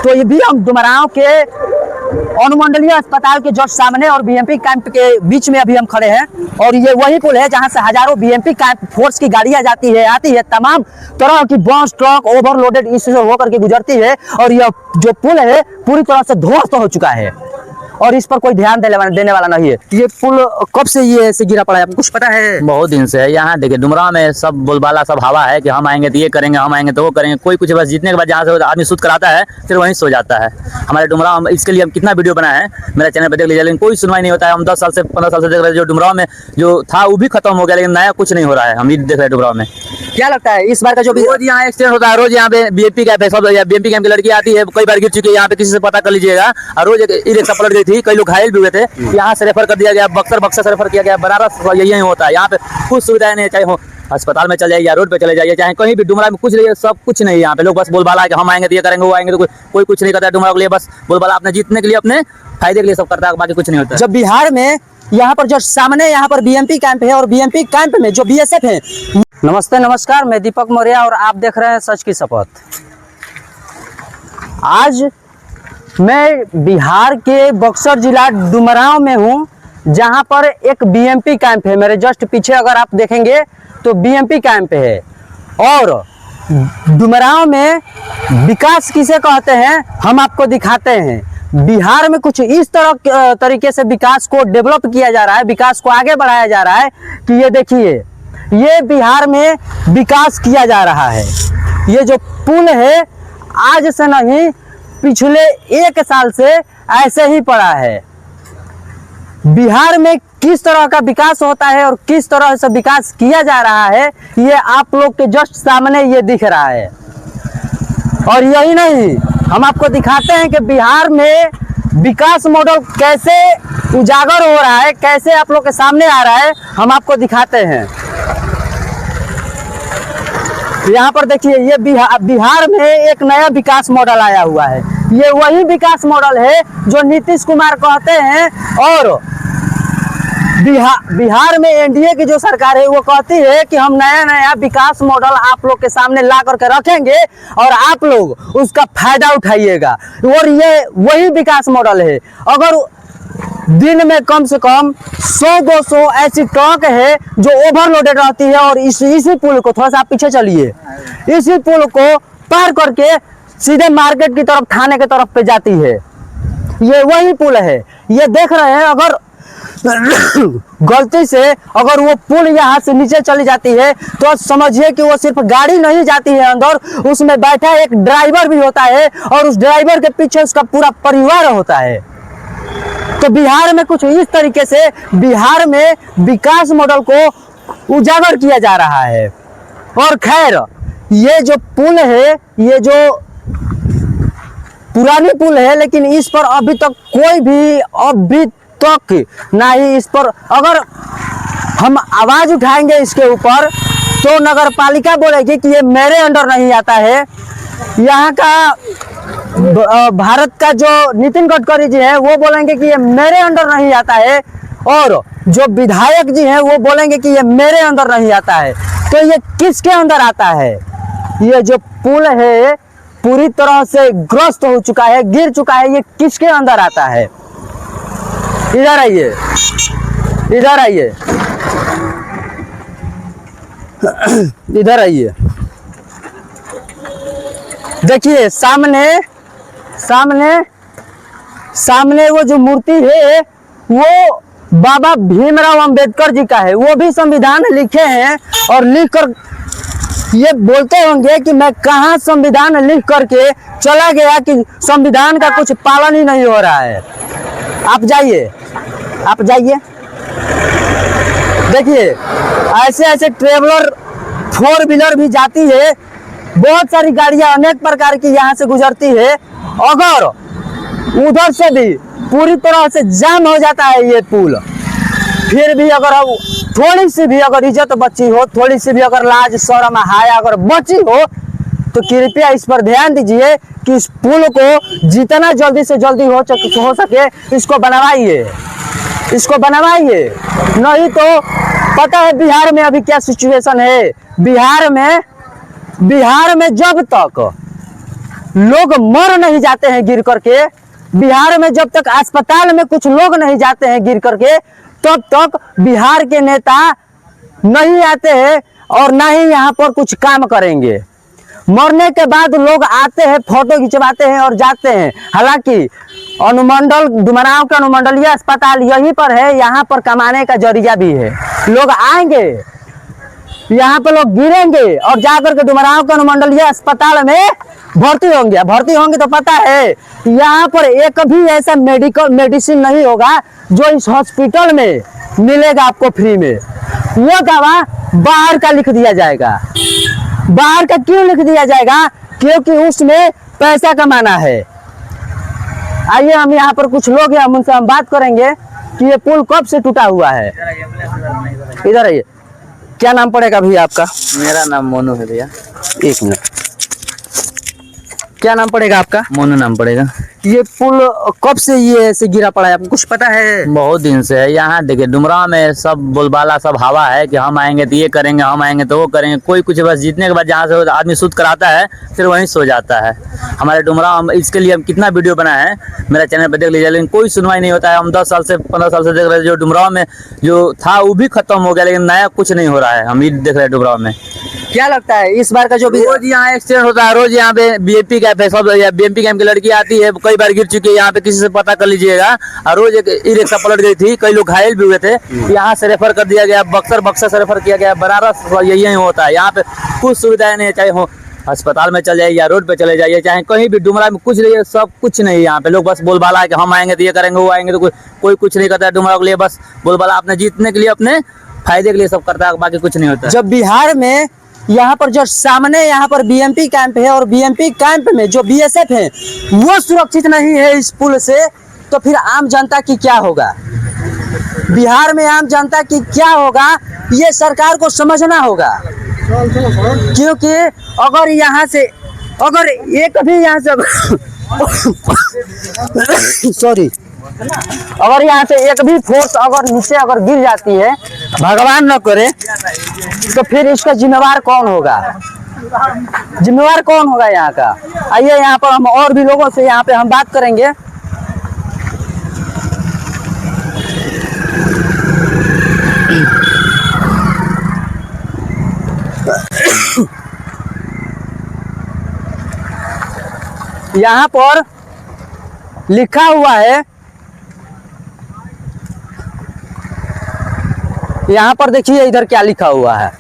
तो ये भी हम डुमरांव के अनुमंडलीय अस्पताल के जस्ट सामने और बीएमपी कैंप के बीच में अभी हम खड़े हैं। और ये वही पुल है जहां से हजारों बीएमपी कैंप फोर्स की गाड़ियां जाती है, आती है, तमाम तरह की बस ट्रक ओवरलोडेड इससे होकर के गुजरती है। और यह जो पुल है पूरी तरह से ध्वस्त हो चुका है और इस पर कोई ध्यान देने वाला नहीं है। ये पुल कब से ये ऐसे गिरा पड़ा है, आपको कुछ पता है? बहुत दिन से है। यहाँ देखिए डुमरांव में सब बोलबाला सब हवा है कि हम आएंगे तो ये करेंगे, हम आएंगे तो वो करेंगे। कोई कुछ बस जीतने के बाद जहाँ से आदमी सुध कराता है फिर वहीं सो जाता है। हमारे डुमरांव इसके लिए हम कितना वीडियो बनाए हैं, मेरा चैनल पर देख लीजिए, लेकिन कोई सुनवाई नहीं होता है। हम 10 साल से 15 साल से देख रहे हैं। जो डुमरांव में जो था वो भी खत्म हो गया, लेकिन नया कुछ नहीं हो रहा है। हम ये देख रहे हैं डुमरांव में। क्या लगता है इस बार का जो रोज यहाँ एक्सीडेंट होता है, रोज यहाँ पे बीएमपी कैंप है, सब बीएमपी कैंप की लड़की आती है, कई बार गिर चुकी है यहाँ पे, किसी से पता कर लीजिएगा। और रोज ई रिक्शा पलट गई थी, कई लोग घायल भी हुए थे। यहाँ से रेफर कर दिया गया, बक्सर से रेफर किया गया, बनारस, यही होता है। यहाँ पे कुछ सुविधाएं नहीं, चाहे हो अस्पताल में चले जाइए या रोड पे चले जाइए, चाहे कहीं भी डुमरा में कुछ नहीं है, सब कुछ नहीं है यहाँ पे। लोग बस बोलबाला है कि हम आएंगे तो ये करेंगे, वो आएंगे, तो कोई कुछ नहीं करता है डुमरा के लिए। बस बोलबाला अपने जीतने के लिए, अपने फायदे के लिए सब करता है, बाकी कुछ नहीं होता। जब बिहार में यहाँ पर जो सामने यहाँ पर बीएमपी कैंप है और बीएमपी कैंप में जो बीएसएफ है। नमस्ते नमस्कार, मैं दीपक मौर्य और आप देख रहे हैं सच की शपथ। आज मैं बिहार के बक्सर जिला डुमरांव में हूँ, जहाँ पर एक बीएमपी कैंप है। मेरे जस्ट पीछे अगर आप देखेंगे तो बीएमपी कैंप है। और डुमरांव में विकास किसे कहते हैं हम आपको दिखाते हैं। बिहार में कुछ इस तरह तरीके से विकास को डेवलप किया जा रहा है, विकास को आगे बढ़ाया जा रहा है कि ये देखिए, ये बिहार में विकास किया जा रहा है। ये जो पुल है आज से नहीं, पिछले 1 साल से ऐसे ही पड़ा है। बिहार में किस तरह का विकास होता है और किस तरह से विकास किया जा रहा है, ये आप लोग के जस्ट सामने ये दिख रहा है। और यही नहीं, हम आपको दिखाते हैं कि बिहार में विकास मॉडल कैसे उजागर हो रहा है, कैसे आप लोग के सामने आ रहा है, हम आपको दिखाते हैं। यहाँ पर देखिए, ये बिहार में एक नया विकास मॉडल आया हुआ है। ये वही विकास मॉडल है जो नीतीश कुमार कहते हैं। और बिहार में एनडीए की जो सरकार है वो कहती है कि हम नया विकास मॉडल आप लोग के सामने ला करके रखेंगे और आप लोग उसका फायदा उठाइएगा। और ये वही विकास मॉडल है। अगर दिन में कम से कम 100-200 ऐसी ट्रक है जो ओवरलोडेड रहती है और इसी पुल को, थोड़ा सा आप पीछे चलिए, इसी पुल को पार करके सीधे मार्केट की तरफ, थाने की तरफ पे जाती है। ये वही पुल है। ये देख रहे हैं, अगर गलती से अगर वो पुल यहाँ से नीचे चली जाती है तो समझिए कि वो सिर्फ गाड़ी नहीं जाती है अंदर, उसमें बैठा एक ड्राइवर भी होता है और उस ड्राइवर के पीछे उसका पूरा परिवार होता है। तो बिहार में कुछ इस तरीके से बिहार में विकास मॉडल को उजागर किया जा रहा है। और खैर, ये जो पुल है, ये जो पुरानी पुल है, लेकिन इस पर अभी तक कोई भी ना ही इस पर अगर हम आवाज उठाएंगे इसके ऊपर तो नगर पालिका बोलेगी कि ये मेरे अंडर नहीं आता है। यहाँ का भारत का जो नितिन गडकरी जी है वो बोलेंगे कि ये मेरे अंडर नहीं आता है। और जो विधायक जी हैं वो बोलेंगे कि ये मेरे अंदर नहीं आता है। तो ये किसके अंदर आता है? ये जो पुल है पूरी तरह से ग्रस्त हो चुका है, गिर चुका है। ये किसके अंदर आता है? इधर आइए, इधर आइए, इधर आइए। देखिए सामने वो जो मूर्ति है वो बाबा भीमराव अंबेडकर जी का है। वो भी संविधान लिखे हैं और लिख कर ये बोलते होंगे कि मैं कहाँ संविधान लिख करके चला गया कि संविधान का कुछ पालन ही नहीं हो रहा है। आप जाइए, आप जाइए, देखिए ऐसे ट्रेवलर 4 व्हीलर भी जाती है, बहुत सारी गाड़ियां अनेक प्रकार की यहाँ से गुजरती है। अगर उधर से भी पूरी तरह से जाम हो जाता है ये पुल, फिर भी अगर थोड़ी सी भी अगर इज्जत बची हो, थोड़ी सी भी अगर लाज शर्म हाया अगर बची हो, तो कृपया इस पर ध्यान दीजिए कि इस पुल को जितना जल्दी से जल्दी हो सके इसको बनवाइए, इसको बनवाइए। नहीं तो पता है बिहार में अभी क्या सिचुएशन है। बिहार में लोग मर नहीं जाते हैं गिर करके, बिहार में जब तक अस्पताल में कुछ लोग नहीं जाते हैं गिर करके, तब तक बिहार के नेता नहीं आते हैं और ना ही यहाँ पर कुछ काम करेंगे। मरने के बाद लोग आते हैं, फोटो खिंचवाते हैं और जाते हैं। हालांकि अनुमंडल डुमरांव का अनुमंडलीय अस्पताल यहीं पर है, यहाँ पर कमाने का जरिया भी है। लोग आएंगे, यहाँ पर लोग गिरेंगे और जाकर के डुमरांव के अनुमंडलीय अस्पताल में भर्ती होंगे तो पता है यहाँ पर एक भी ऐसा मेडिसिन नहीं होगा जो इस हॉस्पिटल में मिलेगा आपको फ्री में। वो दवा बाहर का लिख दिया जाएगा। बाहर का क्यों लिख दिया जाएगा? क्योंकि उसमें पैसा कमाना है। आइए हम यहाँ पर कुछ लोग हैं, हम उनसे हम बात करेंगे कि ये पुल कब से टूटा हुआ है। इधर आइए, क्या नाम पड़ेगा भैया आपका? मेरा नाम मोनू है भैया। एक मिनट, क्या नाम पड़ेगा आपका? मोनू नाम पड़ेगा। ये पुल कब से ये ऐसे गिरा पड़ा है, आपको कुछ पता है? बहुत दिन से है यहाँ। देखिए डुमरांव में सब बोलबाला सब हवा है कि हम आएंगे तो ये करेंगे, हम आएंगे तो वो करेंगे। कोई कुछ बस जीतने के बाद जहाँ से आदमी सूद कराता है फिर वहीं सो जाता है। हमारे डुमरांव इसके लिए हम कितना वीडियो बनाए हैं, मेरा चैनल पर देख लीजिए, लेकिन कोई सुनवाई नहीं होता है। हम 10 साल से 15 साल से देख रहे हैं, जो डुमरांव में जो था वो भी खत्म हो गया, लेकिन नया कुछ नहीं हो रहा है। हम ये देख रहे हैं डुमरांव में। क्या लगता है इस बार का जो भी रोज यहाँ एक्सीडेंट होता है, रोज यहाँ पे बीएमपी कैंप है, सब बीएमपी कैंप की लड़की आती है, कई बार गिर चुकी है यहाँ पे, किसी से पता कर लीजिएगा। और रोज एक ई रिक्शा पलट गई थी, कई लोग घायल भी हुए थे। यहाँ से रेफर कर दिया गया, बक्सर से रेफर किया गया, बनारस यही होता है। यहाँ पे कुछ सुविधाएं नहीं है, चाहे हो अस्पताल में चले जाइए या रोड पे चले जाइए, चाहे कहीं भी डुमरा में कुछ नहीं है, सब कुछ नहीं है यहाँ पे। लोग बस बोलबाला है कि हम आएंगे तो ये करेंगे, वो आएंगे, तो कोई कुछ नहीं करता है डुमरा के लिए। बस बोलबाला अपने जीतने के लिए, अपने फायदे के लिए सब करता है, बाकी कुछ नहीं होता। जब बिहार में यहाँ पर जो सामने यहाँ पर बीएमपी कैंप है और बीएमपी कैंप में जो बीएसएफ है वो सुरक्षित नहीं है इस पुल से, तो फिर आम जनता की क्या होगा? बिहार में आम जनता की क्या होगा, ये सरकार को समझना होगा। क्योंकि अगर यहाँ से अगर एक भी यहाँ से सॉरी, अगर यहाँ से एक भी फोर्स अगर नीचे अगर गिर जाती है, भगवान न करे, तो फिर इसका जिम्मेवार कौन होगा? जिम्मेवार कौन होगा यहाँ का? आइए यहाँ पर हम और भी लोगों से यहाँ पे हम बात करेंगे। यहाँ पर लिखा हुआ है, यहाँ पर देखिए इधर क्या लिखा हुआ है।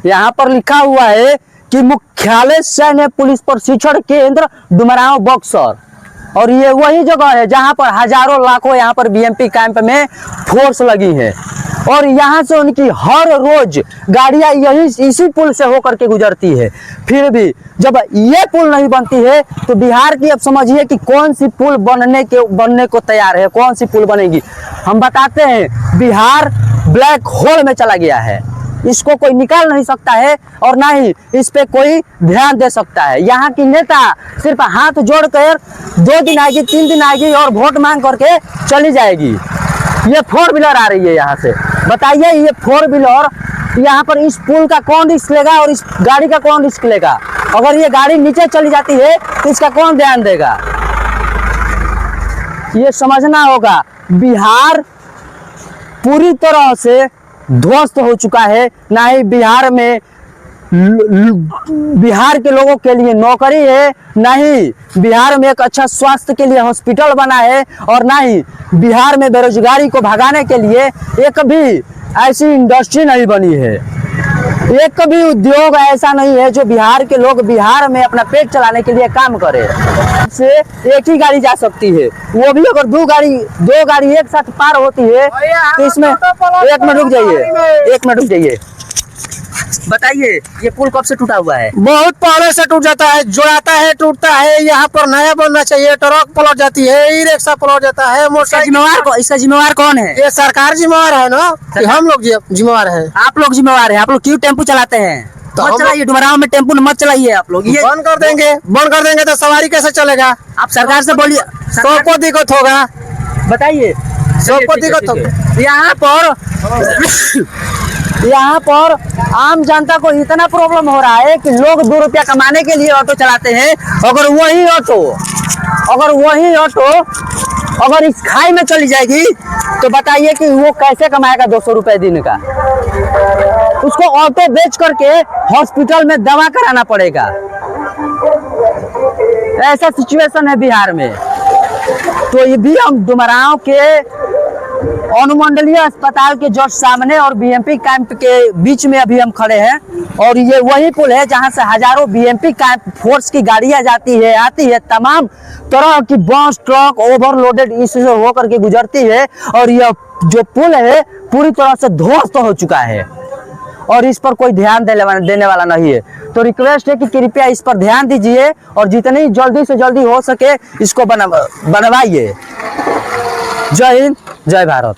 यहाँ पर लिखा हुआ है कि मुख्यालय सैन्य पुलिस प्रशिक्षण केंद्र डुमरांव बक्सर, और ये वही जगह है जहाँ पर हजारों लाखों यहाँ पर बीएमपी कैंप में फोर्स लगी है। और यहाँ से उनकी हर रोज गाड़ियाँ यही इसी पुल से होकर के गुजरती है। फिर भी जब ये पुल नहीं बनती है तो बिहार की अब समझिए कि कौन सी पुल बनने को तैयार है, कौन सी पुल बनेगी। हम बताते हैं बिहार ब्लैक होल में चला गया है, इसको कोई निकाल नहीं सकता है और ना ही इस पे कोई ध्यान दे सकता है। यहाँ की नेता सिर्फ हाथ जोड़कर 2 दिन आएगी, 3 दिन आएगी और वोट मांग करके चली जाएगी। ये 4 व्हीलर आ रही है यहाँ से, बताइए ये 4 व्हीलर यहाँ पर इस पुल का कौन रिस्क लेगा और इस गाड़ी का कौन रिस्क लेगा? अगर ये गाड़ी नीचे चली जाती है तो इसका कौन ध्यान देगा? ये समझना होगा। बिहार पूरी तरह से ध्वस्त हो चुका है। ना ही बिहार में बिहार के लोगों के लिए नौकरी है, ना ही बिहार में एक अच्छा स्वास्थ्य के लिए हॉस्पिटल बना है, और ना ही बिहार में बेरोजगारी को भगाने के लिए एक भी ऐसी इंडस्ट्री नहीं बनी है। एक भी उद्योग ऐसा नहीं है जो बिहार के लोग बिहार में अपना पेट चलाने के लिए काम करे। से एक ही गाड़ी जा सकती है, वो भी अगर दो गाड़ी एक साथ पार होती है तो इसमें एक मिनट रुक जाइए, बताइए ये पुल कब से टूटा हुआ है? बहुत पहले से टूट जाता है, जोड़ाता है, टूटता है। यहाँ पर नया बनना चाहिए। ट्रक पलट जाती है, ई रिक्शा पलट जाता है, मोटरसाइकिल। इसका जिम्मेवार कौन है? ये सरकार जिम्मेवार है ना, कि हम लोग जिम्मेवार है? आप लोग जिम्मेवार है। आप लोग क्यों टेम्पो चलाते हैं? तो मत चलाइए, डुमरांव में टेम्पो मत चलाइए आप लोग। ये बंद कर देंगे तो सवारी कैसे चलेगा? आप सरकार से बोलिए, सबको दिक्कत होगा, बताइए। सबको दिक्कत होगा। यहाँ पर यहाँ पर आम जनता को इतना प्रॉब्लम हो रहा है कि लोग 2 रुपया कमाने के लिए ऑटो चलाते हैं। अगर वही ऑटो अगर इस खाई में चली जाएगी तो बताइए कि वो कैसे कमाएगा 200 रुपए दिन का। उसको ऑटो बेच करके हॉस्पिटल में दवा कराना पड़ेगा। ऐसा सिचुएशन है बिहार में। तो ये भी हम डुमरांव के अनुमंडलीय अस्पताल के जस्ट सामने और बीएमपी कैंप के बीच में अभी हम खड़े हैं। और ये वही पुल है जहां से हजारों बीएमपी कैंप फोर्स की गाड़ियां जाती है, आती है, तमाम तरह की बस ट्रक ओवरलोडेड इससे होकर के गुजरती है। और यह जो पुल है पूरी तरह से ध्वस्त हो चुका है और इस पर कोई ध्यान देने वाला नहीं है। तो रिक्वेस्ट है कि कृपया इस पर ध्यान दीजिए और जितनी जल्दी से जल्दी हो सके इसको बनवाइए। जय हिंद, जय भारत।